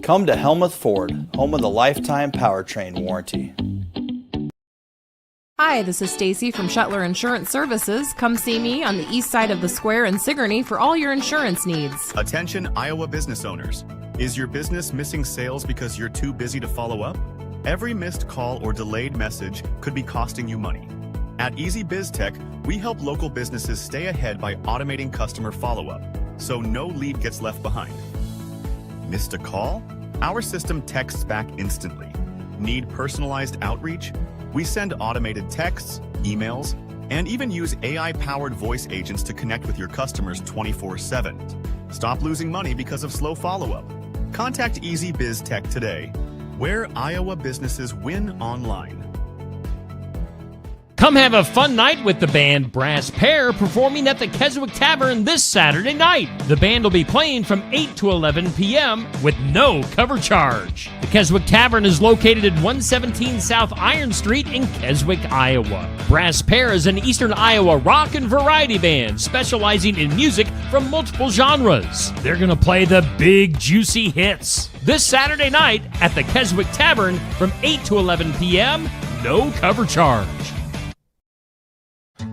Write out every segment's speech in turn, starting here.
Come to Helmuth Ford, home of the lifetime powertrain warranty. Hi, this is Stacy from Shuttler Insurance Services. Come see me on the east side of the square in Sigourney for all your insurance needs. Attention Iowa business owners. Is your business missing sales because you're too busy to follow up? Every missed call or delayed message could be costing you money. At Easy Biz Tech, we help local businesses stay ahead by automating customer follow-up, so no lead gets left behind. Missed a call? Our system texts back instantly. Need personalized outreach? We send automated texts, emails, and even use AI-powered voice agents to connect with your customers 24/7. Stop losing money because of slow follow-up. Contact Easy Biz Tech today, where Iowa businesses win online. Come have a fun night with the band Brass Pair performing at the Keswick Tavern this Saturday night. The band will be playing from 8 to 11 p.m. with no cover charge. The Keswick Tavern is located at 117 South Iron Street in Keswick, Iowa. Brass Pair is an Eastern Iowa rock and variety band specializing in music from multiple genres. They're going to play the big, juicy hits this Saturday night at the Keswick Tavern from 8 to 11 p.m. No cover charge.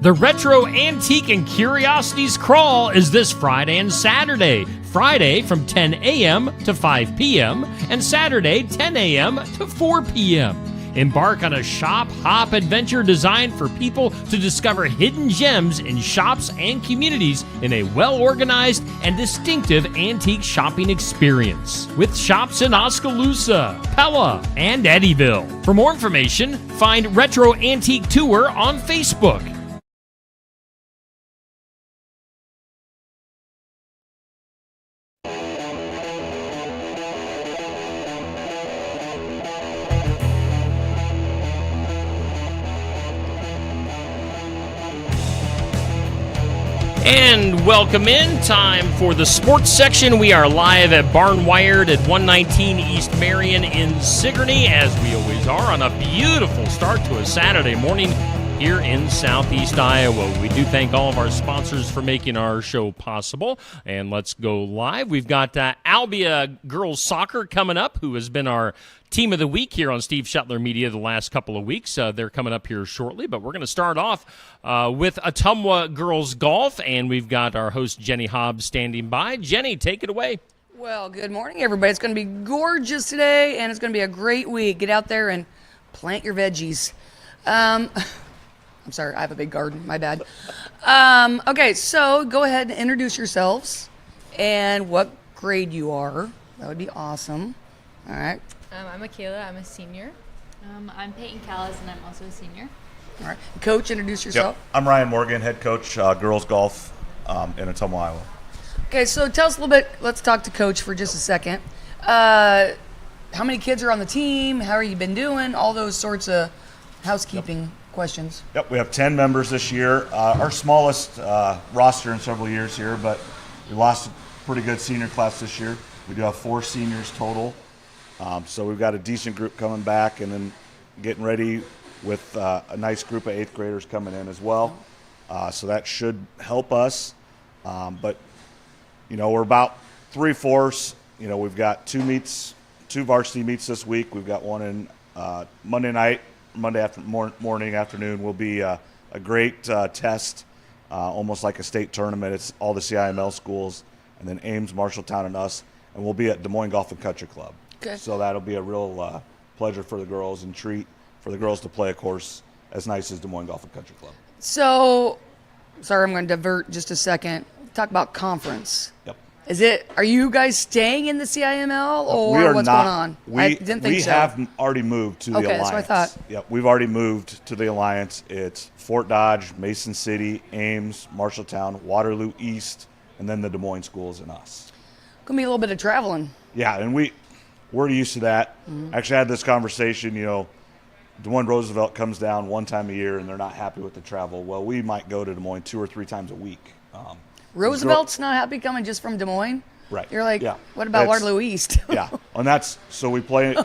The Retro Antique and Curiosities Crawl is this Friday and Saturday. Friday from 10 a.m. to 5 p.m. and Saturday 10 a.m. to 4 p.m. Embark on a shop-hop adventure designed for people to discover hidden gems in shops and communities in a well-organized and distinctive antique shopping experience. With shops in Oskaloosa, Pella, and Eddyville. For more information, find Retro Antique Tour on Facebook. And welcome in. Time for the sports section. We are live at Barnwired at 119 East Marion in Sigourney, as we always are, on a beautiful start to a Saturday morning here in Southeast Iowa. We do thank all of our sponsors for making our show possible. And let's go live. We've got Albia Girls Soccer coming up, who has been our Team of the Week here on Steve Shuttler Media the last couple of weeks. They're coming up here shortly, but we're going to start off with Ottumwa Girls Golf, and we've got our host Jenny Hobbs standing by. Jenny, take it away. Well, good morning, everybody. It's going to be gorgeous today, and it's going to be a great week. Get out there and plant your veggies. I'm sorry, I have a big garden. My bad. Okay, so go ahead and introduce yourselves and what grade you are. That would be awesome. All right. I'm Akela. I'm a senior. I'm Peyton Callis, and I'm also a senior. All right. Coach, introduce yourself. Yep. I'm Ryan Morgan, head coach, girls golf in Ottumwa, Iowa. Okay, so tell us a little bit. Let's talk to Coach for just a second. How many kids are on the team? How have you been doing? All those sorts of housekeeping questions. Yep, we have 10 members this year. Our smallest roster in several years here, but we lost a pretty good senior class this year. We do have 4 seniors total. So we've got a decent group coming back, and then getting ready with a nice group of 8th graders coming in as well. So that should help us. But, we're about 3/4. We've got 2 varsity meets this week. We've got one in Monday night, morning, afternoon will be a great test, almost like a state tournament. It's all the CIML schools, and then Ames, Marshalltown, and us. And we'll be at Des Moines Golf and Country Club. Okay. So that'll be a real pleasure for the girls and treat for the girls to play a course as nice as Des Moines Golf and Country Club. So, sorry, I'm going to divert just a second. Talk about conference. Yep. Are you guys staying in the CIML or what's going on? I didn't think so. We have already moved to the Alliance. Okay, that's what I thought. Yep, we've already moved to the Alliance. It's Fort Dodge, Mason City, Ames, Marshalltown, Waterloo East, and then the Des Moines schools and us. Going to be a little bit of traveling. Yeah, and we're used to that. Mm-hmm. Actually, I had this conversation, Des Moines Roosevelt comes down one time a year and they're not happy with the travel. Well, we might go to Des Moines 2 or 3 times a week. Roosevelt's not happy coming just from Des Moines? Right. You're like, yeah. What about Waterloo East? Yeah, and so we play,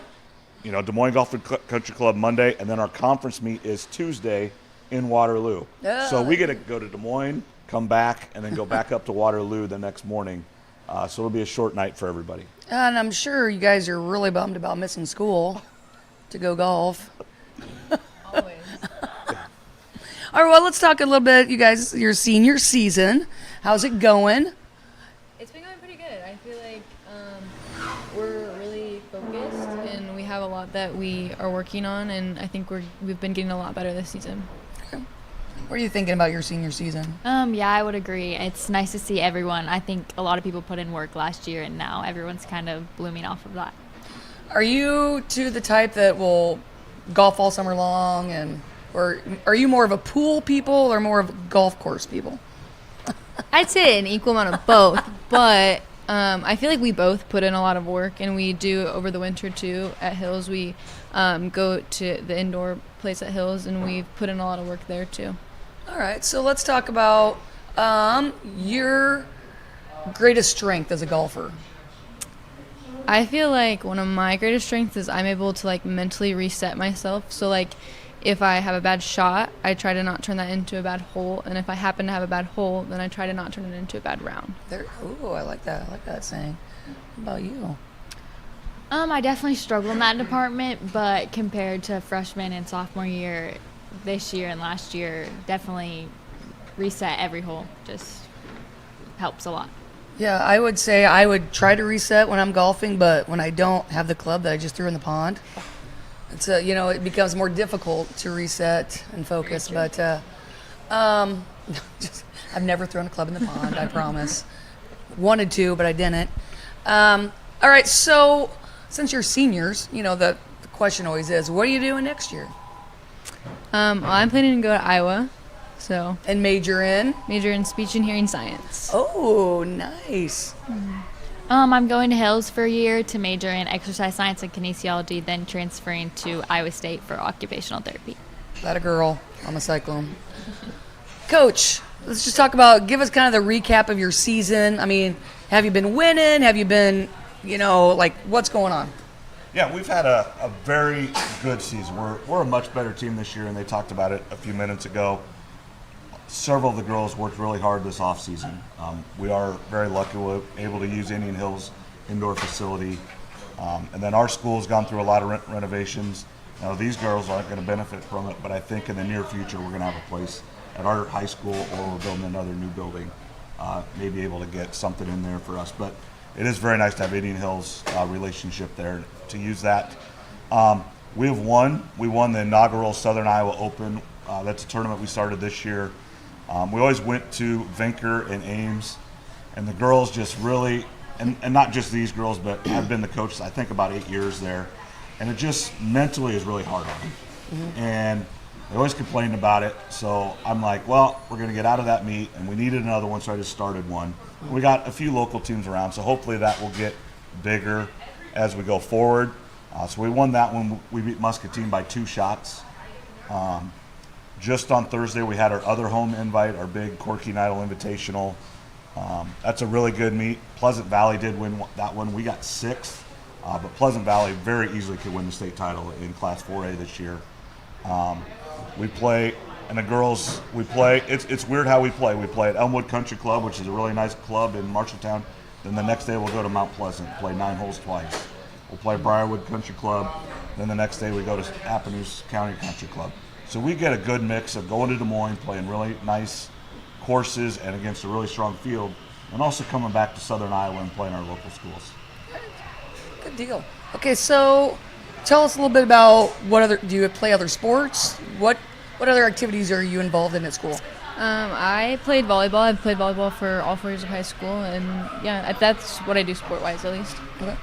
Des Moines Golf and Country Club Monday, and then our conference meet is Tuesday in Waterloo. So we get to go to Des Moines, come back, and then go back up to Waterloo the next morning. So it'll be a short night for everybody. And I'm sure you guys are really bummed about missing school to go golf. Always. All right, well, let's talk a little bit, you guys, your senior season. How's it going? It's been going pretty good. I feel like we're really focused and we have a lot that we are working on, and I think we've been getting a lot better this season. What are you thinking about your senior season? Yeah, I would agree. It's nice to see everyone. I think a lot of people put in work last year, and now everyone's kind of blooming off of that. Are you the type that will golf all summer long, or are you more of a pool people or more of a golf course people? I'd say an equal amount of both, but I feel like we both put in a lot of work, and we do over the winter too at Hills. We go to the indoor place at Hills, and we've put in a lot of work there too. All right, so let's talk about your greatest strength as a golfer. I feel like one of my greatest strengths is I'm able to like mentally reset myself. So like if I have a bad shot, I try to not turn that into a bad hole, and if I happen to have a bad hole, then I try to not turn it into a bad round. Ooh, I like that. I like that saying. What about you? I definitely struggle in that department, but compared to freshman and sophomore year, this year and last year, definitely reset every hole. Just helps a lot. Yeah, I would say I would try to reset when I'm golfing, but when I don't have the club that I just threw in the pond, it's it becomes more difficult to reset and focus. But I've never thrown a club in the pond. I promise. Wanted to, but I didn't. All right, so since you're seniors, the question always is, what are you doing next year? I'm planning to go to Iowa, so And major in? major in speech and hearing science. Oh, nice. I'm going to Hills for a year to major in exercise science and kinesiology, then transferring to Iowa State for occupational therapy. That a girl. I'm a cyclone. Coach, let's just talk about, give us kind of the recap of your season. I mean, have you been winning? Have you been, what's going on? Yeah, we've had a very good season. We're a much better team this year, and they talked about it a few minutes ago. Several of the girls worked really hard this offseason. We are very lucky we're able to use Indian Hills indoor facility. And then our school has gone through a lot of renovations. Now, these girls aren't going to benefit from it, but I think in the near future we're going to have a place at our high school, or we're building another new building, maybe able to get something in there for us. But it is very nice to have Indian Hills relationship there to use that. We won the inaugural Southern Iowa Open. That's a tournament we started this year. We always went to Vinker and Ames, and the girls just really, and not just these girls, but I've been the coach, I think, about 8 years there, and it just mentally is really hard on them. Mm-hmm. And they always complained about it, so I'm like, well, we're going to get out of that meet, and we needed another one, so I just started one. We got a few local teams around, so hopefully that will get bigger as we go forward. So we won that one. We beat Muscatine by 2 shots. Just on Thursday, we had our other home invite, our big Corky Nidal Invitational. That's a really good meet. Pleasant Valley did win that one. We got 6th, but Pleasant Valley very easily could win the state title in Class 4A this year. We play, and the girls, it's weird how we play. We play at Elmwood Country Club, which is a really nice club in Marshalltown. Then the next day we'll go to Mount Pleasant, play 9 holes twice. We'll play Briarwood Country Club. Then the next day we go to Appanoose County Country Club. So we get a good mix of going to Des Moines, playing really nice courses and against a really strong field, and also coming back to Southern Iowa and playing our local schools. Good deal. Okay, so tell us a little bit about do you play other sports? What other activities are you involved in at school? I played volleyball. I've played volleyball for all 4 years of high school, and yeah, that's what I do sport-wise, at least. Okay.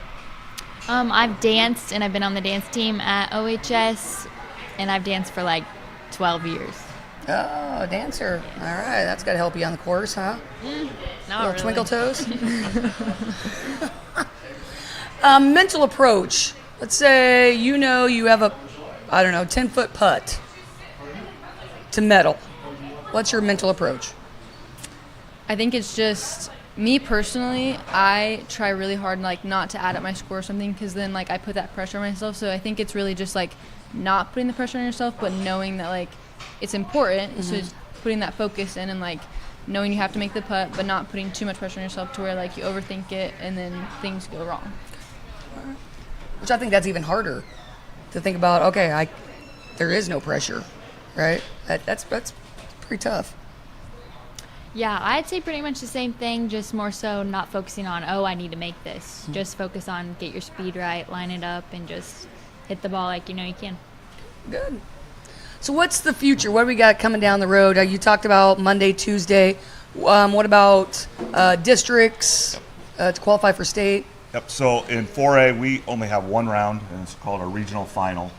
I've danced, and I've been on the dance team at OHS, and I've danced for like 12 years. Oh, dancer. All right, that's got to help you on the course, huh? Not really. Twinkle toes? Mental approach. Let's say you have a, 10-foot putt to medal. What's your mental approach? I think it's just me personally. I try really hard, not to add up my score or something, because then I put that pressure on myself. So I think it's really just not putting the pressure on yourself, but knowing that it's important. Mm-hmm. So just putting that focus in and knowing you have to make the putt, but not putting too much pressure on yourself to where like you overthink it and then things go wrong. Which I think that's even harder to think about. Okay, there is no pressure, right? That's pretty tough. Yeah, I'd say pretty much the same thing, just more so not focusing on, oh, I need to make this. Just focus on get your speed right, line it up, and just hit the ball like you know you can. Good. So what's the future? What do we got coming down the road? You talked about Monday, Tuesday. What about districts to qualify for state? Yep. So in 4A, we only have one round, and it's called a regional final.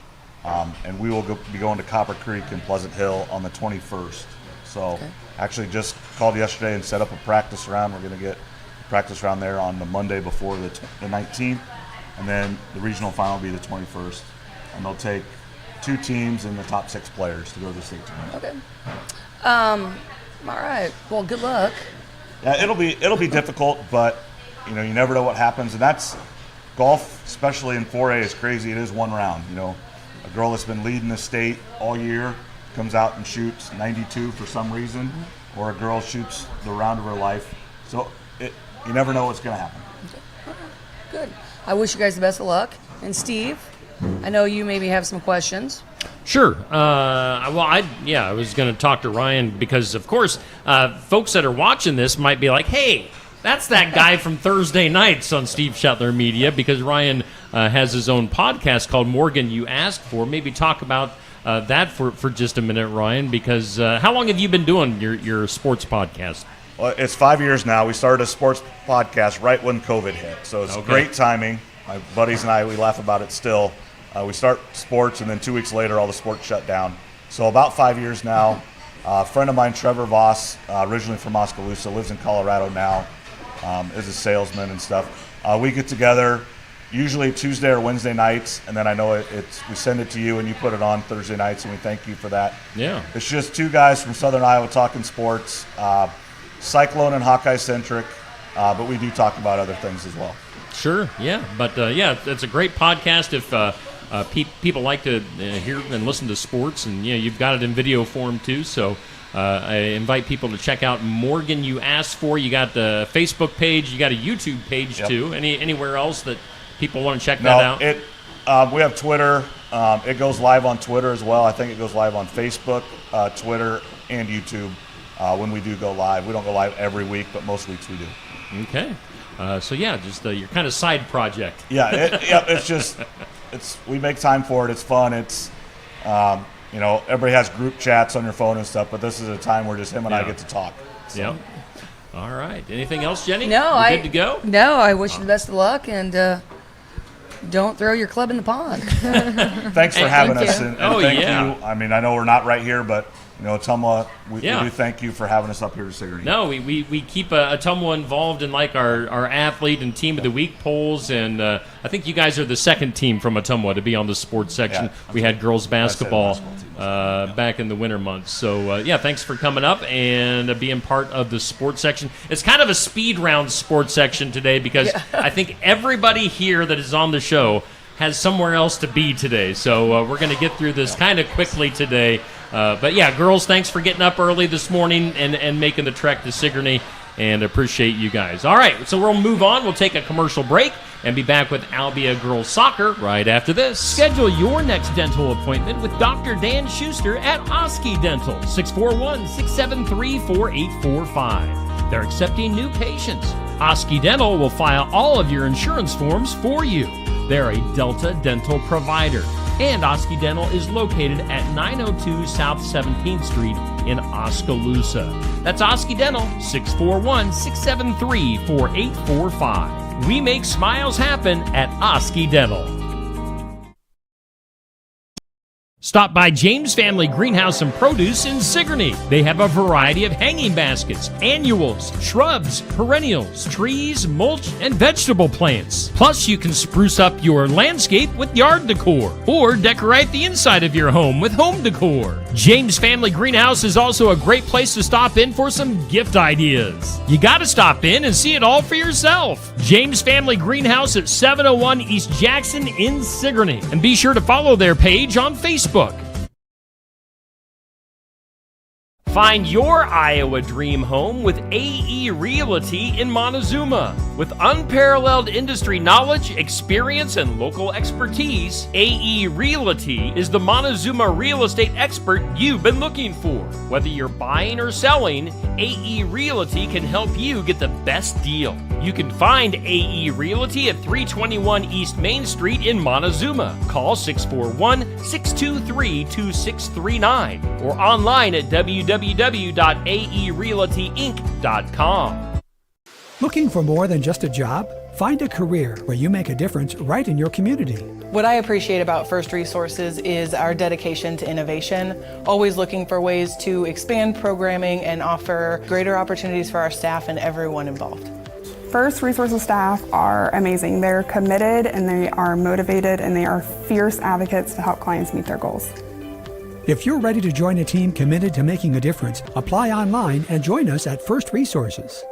And we will be going to Copper Creek in Pleasant Hill on the 21st. So actually just called yesterday and set up a practice round. We're going to get a practice round there on the Monday before the 19th. And then the regional final will be the 21st. And they'll take 2 teams and the top 6 players to go to the state tournament. Okay. All right. Well, good luck. Yeah, it'll be difficult, but you know, you never know what happens. And that's golf, especially in 4A, is crazy. It is one round. You know, a girl that's been leading the state all year comes out and shoots 92 for some reason, or a girl shoots the round of her life. So you never know what's going to happen. Good. I wish you guys the best of luck. And Steve, I know you maybe have some questions. Sure. I was going to talk to Ryan because, of course, folks that are watching this might be like, hey, that's that guy from Thursday nights on Steve Shetler Media, because Ryan has his own podcast called Morgan You Asked For. Maybe talk about that for just a minute, Ryan, because how long have you been doing your sports podcast? Well, it's 5 years now. We started a sports podcast right when COVID hit, so it's great timing. My buddies and I, we laugh about it still. We start sports, and then 2 weeks later, all the sports shut down. So about 5 years now. A friend of mine, Trevor Voss, originally from Oskaloosa, lives in Colorado now, is a salesman and stuff. We get together usually Tuesday or Wednesday nights, and then I know we send it to you, and you put it on Thursday nights, and we thank you for that. Yeah. It's just 2 guys from Southern Iowa talking sports, Cyclone and Hawkeye centric, but we do talk about other things as well. Sure, yeah. But, it's a great podcast if people like to hear and listen to sports, and you've got it in video form too, so I invite people to check out Morgan You Asked For. You got the Facebook page, you got a YouTube page too. Anywhere else that people want to check that out? We have Twitter. It goes live on Twitter as well. I think it goes live on Facebook, Twitter, and YouTube when we do go live. We don't go live every week, but most weeks we do. Okay. Just your kind of side project. Yeah, we make time for it. It's fun. It's, everybody has group chats on your phone and stuff, but this is a time where just him and I get to talk. So. Yeah. All right. Anything else, Jenny? No, We're good to go? No, I wish you the best of luck, and don't throw your club in the pond. Thanks for having us, and thank you. I mean, I know we're not right here, but Ottumwa, we do thank you for having us up here to Sigourney. No, we keep Ottumwa involved in like our athlete and team of the week polls, and I think you guys are the second team from Ottumwa to be on the sports section. We had girls basketball back in the winter months. So, thanks for coming up and being part of the sports section. It's kind of a speed round sports section today because I think everybody here that is on the show has somewhere else to be today. So we're going to get through this kind of quickly today. Girls, thanks for getting up early this morning and making the trek to Sigourney, and appreciate you guys. All right, so we'll move on. We'll take a commercial break and be back with Albia Girls Soccer right after this. Schedule your next dental appointment with Dr. Dan Schuster at Oski Dental, 641-673-4845. They're accepting new patients. Oski Dental will file all of your insurance forms for you. They're a Delta dental provider. And Oski Dental is located at 902 South 17th Street in Oskaloosa. That's Oski Dental, 641-673-4845. We make smiles happen at Oski Dental. Stop by James Family Greenhouse and Produce in Sigourney. They have a variety of hanging baskets, annuals, shrubs, perennials, trees, mulch, and vegetable plants. Plus, you can spruce up your landscape with yard decor or decorate the inside of your home with home decor. James Family Greenhouse is also a great place to stop in for some gift ideas. You gotta stop in and see it all for yourself. James Family Greenhouse at 701 East Jackson in Sigourney. And be sure to follow their page on Facebook. Find your Iowa dream home with AE Realty in Montezuma. With unparalleled industry knowledge, experience, and local expertise, AE Realty is the Montezuma real estate expert you've been looking for. Whether you're buying or selling, AE Realty can help you get the best deal. You can find AE Realty at 321 East Main Street in Montezuma. Call 641-623-2639 or online at www.aerealtyinc.com. Looking for more than just a job? Find a career where you make a difference right in your community. What I appreciate about First Resources is our dedication to innovation, always looking for ways to expand programming and offer greater opportunities for our staff and everyone involved. First Resources staff are amazing. They're committed and they are motivated and they are fierce advocates to help clients meet their goals. If you're ready to join a team committed to making a difference, apply online and join us at First Resources.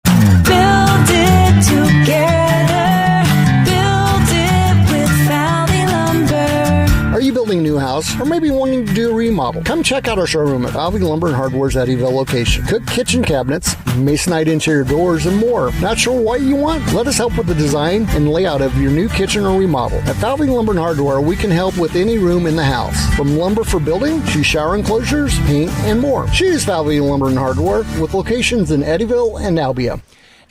Build it together. Build it with Valley Lumber. Are you building a new house or maybe wanting to do a remodel? Come check out our showroom at Valley Lumber and Hardware's Eddyville location. Cook kitchen cabinets, masonite interior doors, and more. Not sure what you want? Let us help with the design and layout of your new kitchen or remodel. At Valley Lumber and Hardware, we can help with any room in the house, from lumber for building to shower enclosures, paint, and more. Choose Valley Lumber and Hardware with locations in Eddyville and Albia.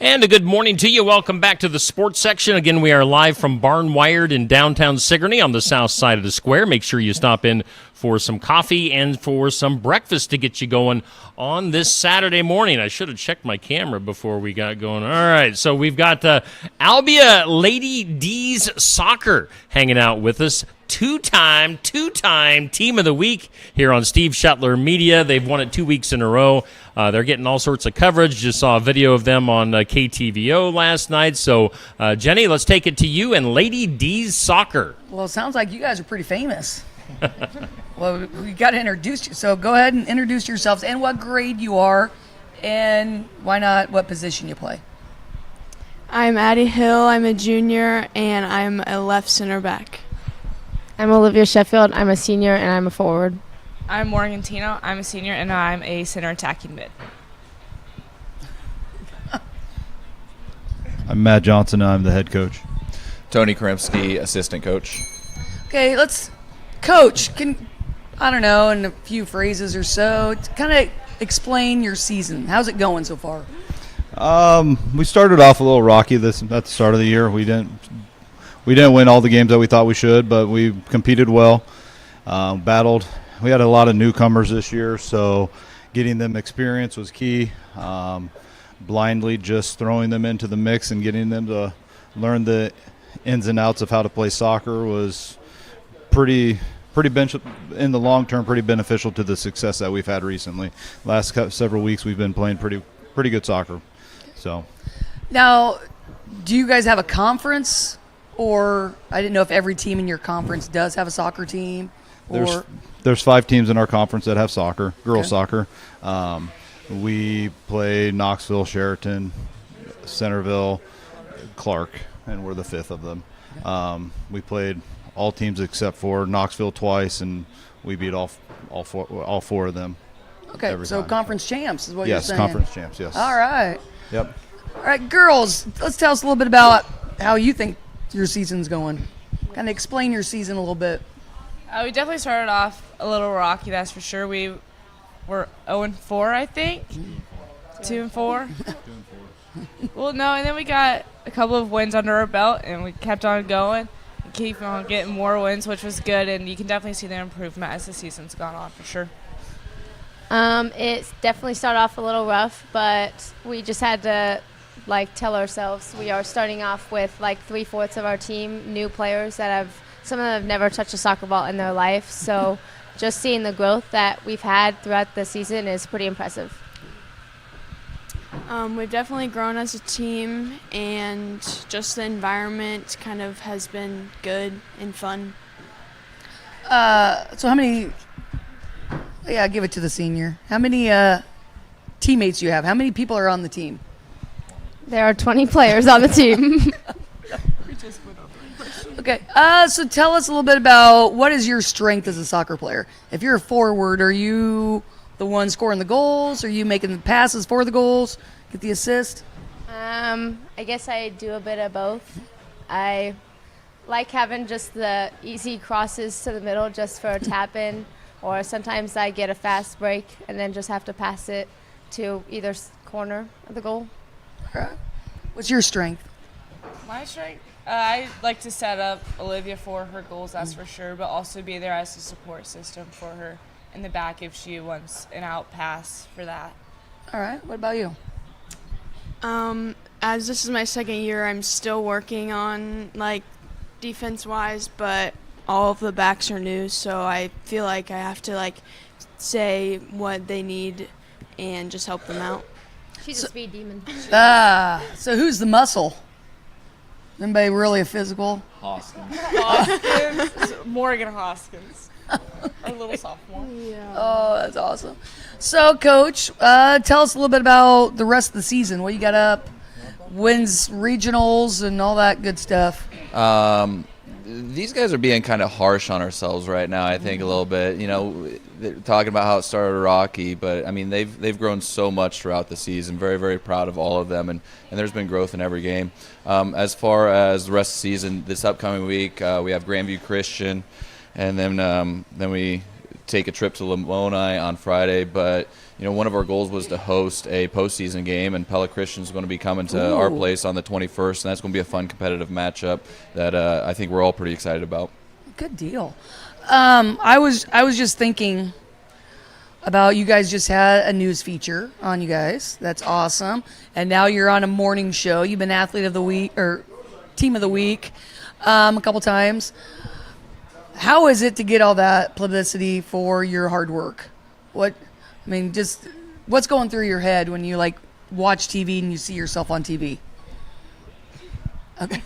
And a good morning to you. Welcome back to the sports section. Again, we are live from Barn Wired in downtown Sigourney on the south side of the square. Make sure you stop in for some coffee and for some breakfast to get you going on this Saturday morning. I should have checked my camera before we got going. All right, so we've got Albia Lady D's Soccer hanging out with us. Two-time Team of the Week here on Steve Shetler Media. They've won it 2 weeks in a row. They're getting all sorts of coverage. Just saw a video of them on KTVO last night. So, Jenny, let's take it to you and Lady D's Soccer. Well, it sounds like you guys are pretty famous. Well, we got to introduce you. So go ahead and introduce yourselves and what grade you are, and why not what position you play. I'm Addie Hill. I'm a junior, and I'm a left center back. I'm Olivia Sheffield. I'm a senior, and I'm a forward. I'm Morgan Tino. I'm a senior, and I'm a center attacking mid. I'm Matt Johnson. I'm the head coach. Tony Karimsky, assistant coach. Okay, Coach, I don't know, in a few phrases or so, kind of explain your season. How's it going so far? We started off a little rocky at the start of the year. We didn't win all the games that we thought we should, but we competed well, battled. We had a lot of newcomers this year, so getting them experience was key. Blindly just throwing them into the mix and getting them to learn the ins and outs of how to play soccer was pretty in the long term, pretty beneficial to the success that we've had recently. Last several weeks, we've been playing pretty good soccer. So now, do you guys have a conference? Or I didn't know if every team in your conference does have a soccer team. There's 5 teams in our conference that have soccer, girls soccer. We play Knoxville, Sheraton, Centerville, Clark, and we're the 5th of them. We played all teams except for Knoxville twice, and we beat all four of them. Okay, so time. Conference champs is what you're saying. Yes, conference champs, yes. All right. Yep. All right, girls, let's tell us a little bit about how you think your season's going. Kind of explain your season a little bit. We definitely started off a little rocky, that's for sure. We were 0-4, I think. 2-4. Well, no, and then we got a couple of wins under our belt, and we kept on going and keep on getting more wins, which was good. And you can definitely see the improvement as the season's gone on, for sure. It's definitely started off a little rough, but we just had to tell ourselves we are starting off with 3/4 of our team new players that some of them have never touched a soccer ball in their life. So just seeing the growth that we've had throughout the season is pretty impressive. We've definitely grown as a team, and just the environment kind of has been good and fun. So how many? Yeah, give it to the senior. How many teammates do you have? How many people are on the team? There are 20 players on the team. Okay, so tell us a little bit about what is your strength as a soccer player. If you're a forward, are you the one scoring the goals? Are you making the passes for the goals? Get the assist? I guess I do a bit of both. I like having just the easy crosses to the middle just for a tap in, or sometimes I get a fast break and then just have to pass it to either corner of the goal. All right. What's your strength? My strength? I like to set up Olivia for her goals, that's for sure, but also be there as a support system for her in the back if she wants an out pass for that. All right. What about you? As this is my second year, I'm still working on like defense-wise, but all of the backs are new, so I feel like I have to like say what they need and just help them out. She's a speed demon. So who's the muscle? Anybody really a physical? Hoskins. Morgan Hoskins. Our little sophomore. Yeah. Oh, that's awesome. So, Coach, tell us a little bit about the rest of the season. What you got up? Wins regionals and all that good stuff. These guys are being kind of harsh on ourselves right now, I think, a little bit. You know, they're talking about how it started rocky, but, I mean, they've grown so much throughout the season. Very, very proud of all of them, and there's been growth in every game. As far as the rest of the season, this upcoming week, we have Grandview Christian, and then we take a trip to Lamoni on Friday. But, you know, one of our goals was to host a postseason game, and Pella Christian's going to be coming to our place on the 21st, and that's going to be a fun competitive matchup that I think we're all pretty excited about. Good deal. I was just thinking about you guys just had a news feature on you guys. That's awesome. And now you're on a morning show. You've been athlete of the week or team of the week a couple times. How is it to get all that publicity for your hard work? Just what's going through your head when you like watch TV and you see yourself on TV? Okay.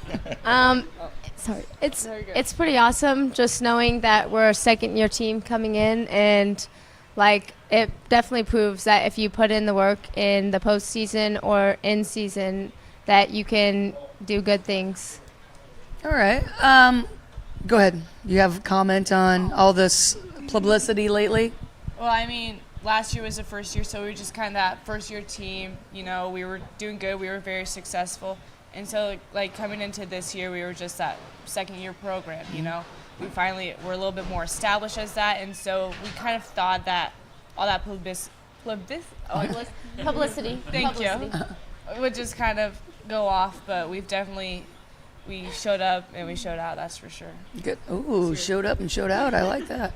Sorry. It's pretty awesome just knowing that we're a second-year team coming in, and like it definitely proves that if you put in the work in the postseason or in season, that you can do good things. All right. Go ahead. You have a comment on all this publicity lately? Well, I mean, last year was the first year, so we were just kind of that first-year team. You know, we were doing good. We were very successful. And so, like, coming into this year, we were just that second-year program, you know. We're a little bit more established as that, and so we kind of thought that all that publicity. Thank you. Would just kind of go off, but we showed up and we showed out, that's for sure. Good. Ooh, showed up and showed out. I like that.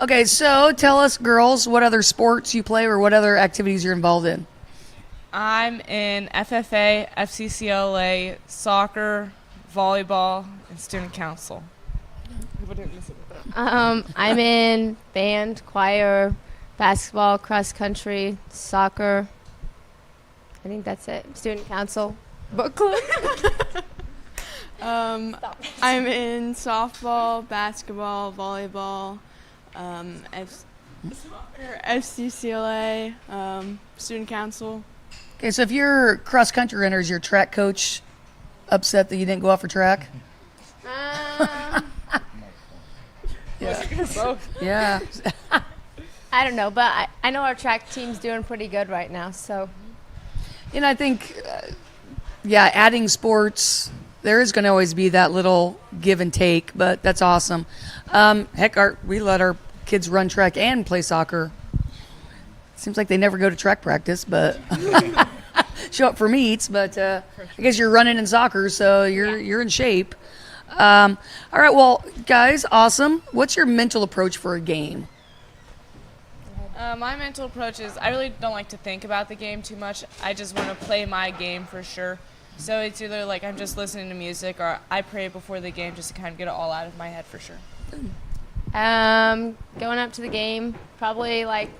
Okay, so tell us, girls, what other sports you play or what other activities you're involved in. I'm in FFA, FCCLA, soccer, volleyball, and student council. I'm in band, choir, basketball, cross country, soccer. I think that's it. Student council, book club. I'm in softball, basketball, volleyball, FCCLA, student council. Okay, so if your cross country runner is your track coach upset that you didn't go out for track? Yeah. I don't know, but I know our track team's doing pretty good right now. So, I think, adding sports, there is going to always be that little give and take, but that's awesome. We let our kids run track and play soccer. Seems like they never go to track practice, but show up for meets. But I guess you're running in soccer, so you're in shape. All right, well, guys, awesome. What's your mental approach for a game? My mental approach is I really don't like to think about the game too much. I just want to play my game for sure. So it's either like I'm just listening to music or I pray before the game just to kind of get it all out of my head for sure. Going up to the game, probably like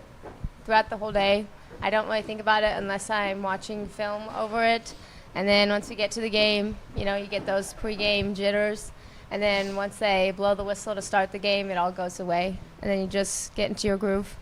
throughout the whole day. I don't really think about it unless I'm watching film over it. And then once we get to the game, you get those pre-game jitters. And then once they blow the whistle to start the game, it all goes away. And then you just get into your groove.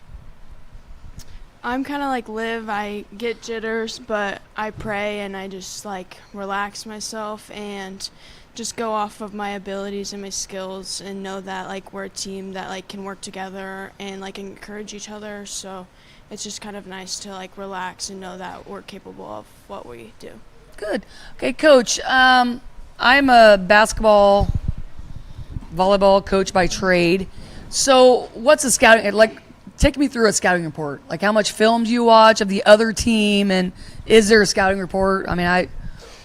I'm kind of like Liv. I get jitters, but I pray and I just like relax myself and just go off of my abilities and my skills and know that like we're a team that like can work together and like encourage each other. So it's just kind of nice to like relax and know that we're capable of what we do. Good. Okay, Coach. I'm a basketball, volleyball coach by trade. So, what's a scouting like? Take me through a scouting report. Like, how much film do you watch of the other team, and is there a scouting report? I mean,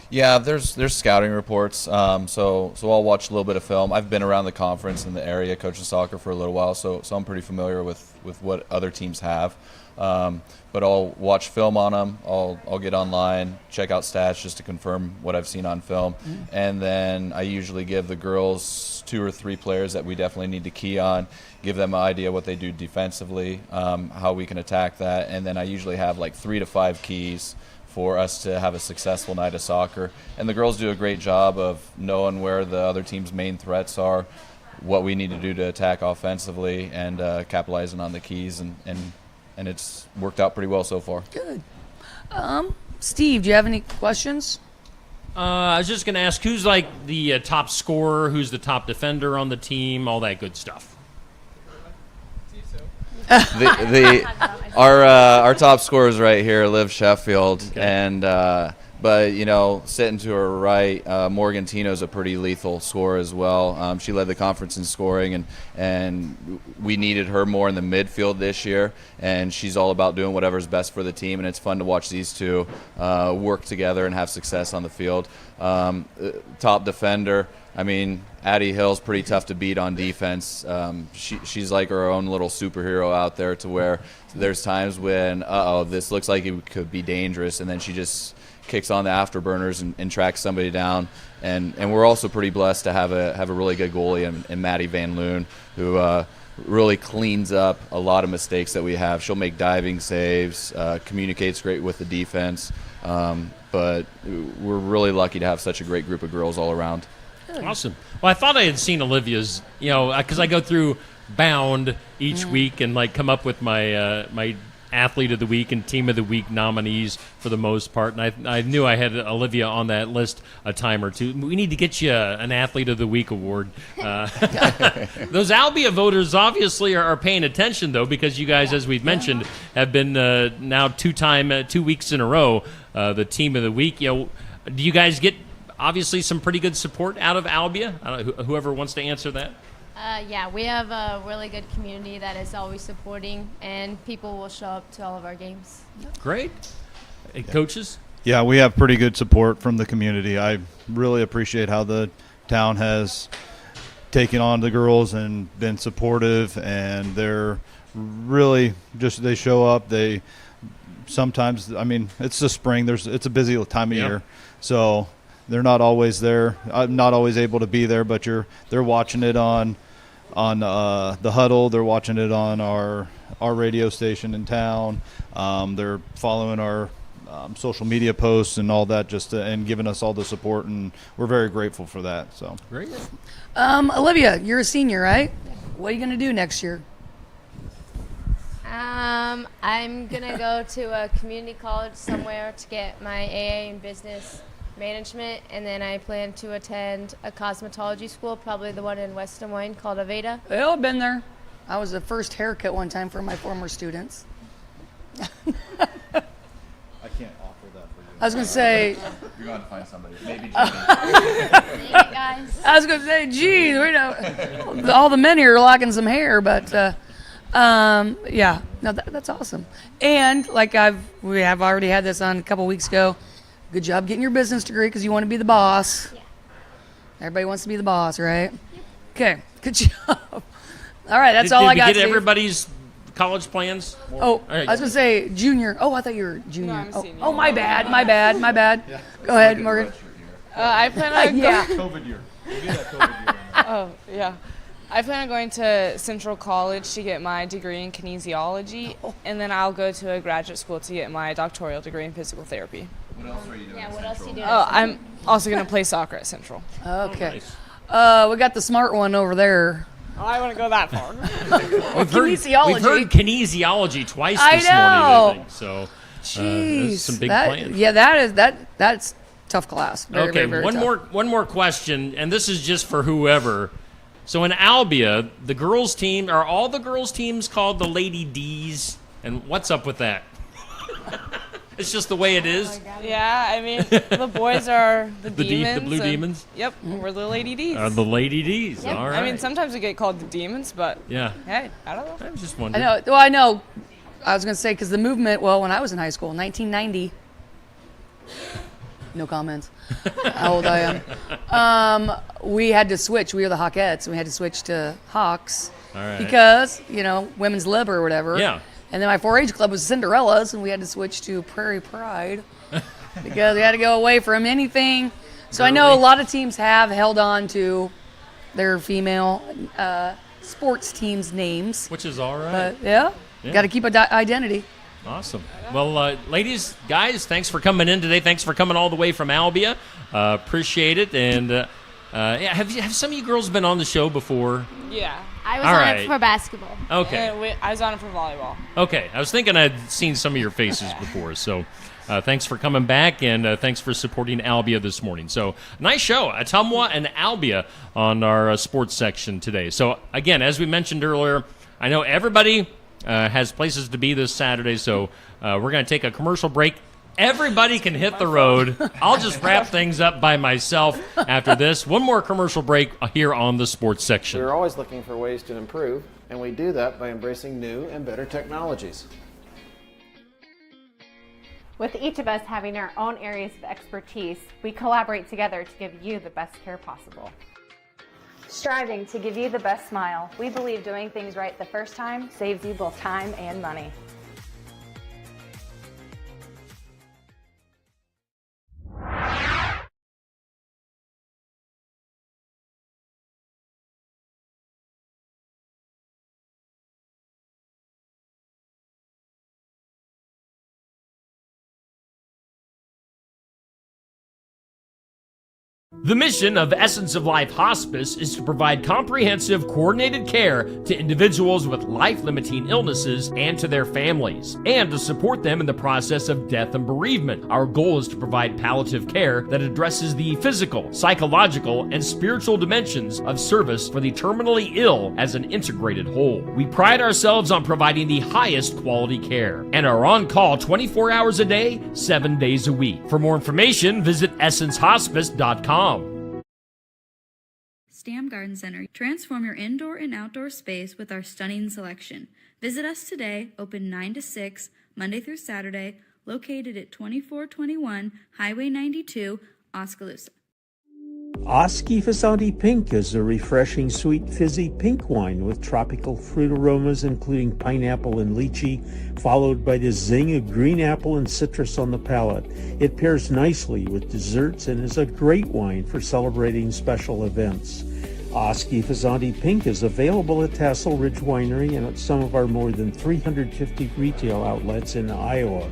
Yeah, there's scouting reports. So I'll watch a little bit of film. I've been around the conference in the area coaching soccer for a little while, so I'm pretty familiar with what other teams have. But I'll watch film on them. I'll get online, check out stats just to confirm what I've seen on film, and then I usually give the girls 2 or 3 players that we definitely need to key on, give them an idea what they do defensively, how we can attack that, and then I usually have like 3 to 5 keys for us to have a successful night of soccer. And the girls do a great job of knowing where the other team's main threats are, what we need to do to attack offensively, and capitalizing on the keys, and it's worked out pretty well so far. Good. Steve, do you have any questions? I was just going to ask, who's like the top scorer, who's the top defender on the team, all that good stuff. Our top scorer is right here, Liv Sheffield, and but sitting to her right, Morgan Tino's a pretty lethal scorer as well. She led the conference in scoring, and we needed her more in the midfield this year, and she's all about doing whatever's best for the team, and it's fun to watch these two work together and have success on the field. Top defender, I mean, Addie Hill's pretty tough to beat on defense. She's like her own little superhero out there, to where there's times when, this looks like it could be dangerous, and then she just kicks on the afterburners and tracks somebody down. And we're also pretty blessed to have a really good goalie in Maddie Van Loon, who really cleans up a lot of mistakes that we have. She'll make diving saves, communicates great with the defense. But we're really lucky to have such a great group of girls all around. Awesome. Well, I thought I had seen Olivia's, because I go through Bound each week and like come up with my my athlete of the week and team of the week nominees for the most part, and I knew I had Olivia on that list a time or two. We need to get you an athlete of the week award. Those Albia voters obviously are paying attention, though, because you guys, as we've mentioned, have been now 2 weeks in a row the team of the week. Do you guys get obviously some pretty good support out of Albia? Whoever wants to answer that. Yeah, we have a really good community that is always supporting, and people will show up to all of our games. Great. Hey, coaches? Yeah, we have pretty good support from the community. I really appreciate how the town has taken on the girls and been supportive, and they're really just, they show up. They sometimes, I mean, it's the spring. It's a busy time of year, so they're not always there. I'm not always able to be there, but they're watching it on the huddle. They're watching it on our radio station in town. They're following our social media posts and all that, and giving us all the support, and we're very grateful for that. So great. Olivia, you're a senior, right? What are you going to do next year? I'm gonna go to a community college somewhere to get my AA in business management, and then I plan to attend a cosmetology school, probably the one in West Des Moines called Aveda. Well, I've been there. I was the first haircut one time for my former students. I can't offer that for you. I was going to say... You're going to find somebody. Maybe Jimmy. I was going to say, geez, we know all the men here are locking some hair, but yeah, no, that's awesome. And like we have already had this on a couple weeks ago. Good job getting your business degree because you want to be the boss. Yeah. Everybody wants to be the boss, right? Okay, good job. All right, that's all I got. Did you get Steve. Everybody's college plans? Oh, right. I was gonna say junior. Oh, I thought you were junior. No, I'm senior. Oh, my bad. Yeah. Go ahead, Morgan. I plan on COVID year. We'll do that COVID year. Oh, yeah. I plan on going to Central College to get my degree in kinesiology, and then I'll go to a graduate school to get my doctoral degree in physical therapy. What else are you doing? Yeah, what else are you doing? Oh, I'm also going to play soccer at Central. Okay. We got the smart one over there. Oh, I want to go that far. Kinesiology. We've heard kinesiology twice this morning, I think. So, jeez, some big plans. Yeah, that's tough class. Very, okay, very, very tough. one more question, and this is just for whoever. So in Albia, the girls' team, are all the girls' teams called the Lady D's? And what's up with that? It's just the way it is. Yeah, I mean, the boys are the The demons. Blue and- Demons? Yep, we're the Lady D's. The Lady D's. All right. I mean, sometimes we get called the demons, but Yeah. hey, I don't know. I was just I wondering. know. Well, I know. I was going to say, because the movement, well, when I was in high school, 1990. No comments. How old I am. We had to switch. We were the Hawkettes. We had to switch to Hawks. All right. Because, women's lib or whatever. Yeah. And then my 4-H club was Cinderellas, and we had to switch to Prairie Pride because we had to go away from anything. So I know a lot of teams have held on to their female sports teams' names. Which is all right. But, yeah. Got to keep an identity. Awesome. Well, ladies, guys, thanks for coming in today. Thanks for coming all the way from Albia. Appreciate it. And have some of you girls been on the show before? Yeah. I was All on right. it for basketball. Okay. And I was on it for volleyball. Okay. I was thinking I'd seen some of your faces before. So thanks for coming back, and thanks for supporting Albia this morning. So nice show. Ottumwa and Albia on our sports section today. So, again, as we mentioned earlier, I know everybody has places to be this Saturday, so we're going to take a commercial break. Everybody can hit the road. I'll just wrap things up by myself after this. One more commercial break here on the sports section. We're always looking for ways to improve, and we do that by embracing new and better technologies. With each of us having our own areas of expertise, we collaborate together to give you the best care possible. Striving to give you the best smile, we believe doing things right the first time saves you both time and money. The mission of Essence of Life Hospice is to provide comprehensive, coordinated care to individuals with life-limiting illnesses and to their families, and to support them in the process of death and bereavement. Our goal is to provide palliative care that addresses the physical, psychological, and spiritual dimensions of service for the terminally ill as an integrated whole. We pride ourselves on providing the highest quality care and are on call 24 hours a day, 7 days a week. For more information, visit essencehospice.com. Stam Garden Center. Transform your indoor and outdoor space with our stunning selection. Visit us today, open 9 to 6, Monday through Saturday, located at 2421 Highway 92, Oskaloosa. Oski Fassanti Pink is a refreshing, sweet, fizzy pink wine with tropical fruit aromas including pineapple and lychee, followed by the zing of green apple and citrus on the palate. It pairs nicely with desserts and is a great wine for celebrating special events. Oski Fassanti Pink is available at Tassel Ridge Winery and at some of our more than 350 retail outlets in Iowa.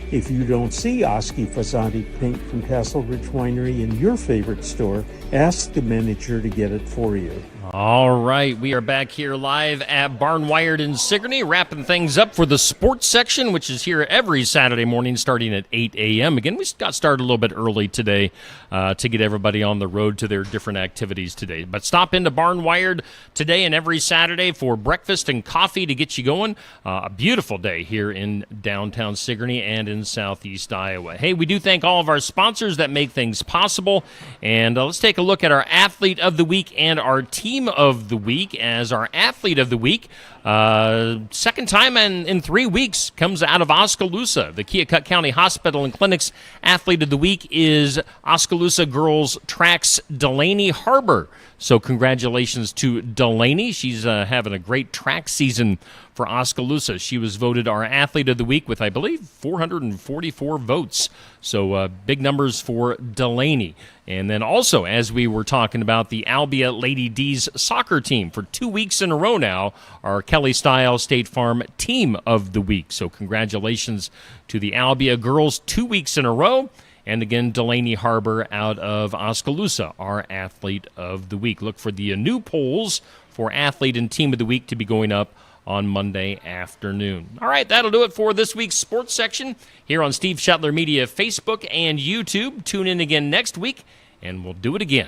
If you don't see Oski Fassanti Pink from Tassel Ridge Winery in your favorite store, ask the manager to get it for you. All right, we are back here live at Barnwired in Sigourney, wrapping things up for the sports section, which is here every Saturday morning starting at 8 a.m. Again, we got started a little bit early today to get everybody on the road to their different activities today. But stop into Barnwired today and every Saturday for breakfast and coffee to get you going. A beautiful day here in downtown Sigourney and in southeast Iowa. Hey, we do thank all of our sponsors that make things possible. And let's take a look at our Athlete of the Week and our Team of the Week. As our Athlete of the Week, second time in 3 weeks, comes out of Oskaloosa. The Keokuk County Hospital and Clinic's Athlete of the Week is Oskaloosa girls track's Delaney Harbor. So congratulations to Delaney. She's having a great track season for Oskaloosa. She was voted our Athlete of the Week with, I believe, 444 votes. So big numbers for Delaney. And then also, as we were talking about, the Albia Lady D's soccer team for 2 weeks in a row now, our Kelly Style State Farm Team of the Week. So congratulations to the Albia girls 2 weeks in a row. And again, Delaney Harbor out of Oskaloosa, our Athlete of the Week. Look for the new polls for Athlete and Team of the Week to be going up on Monday afternoon. All right, that'll do it for this week's sports section here on Steve Shetler Media Facebook and YouTube. Tune in again next week, and we'll do it again.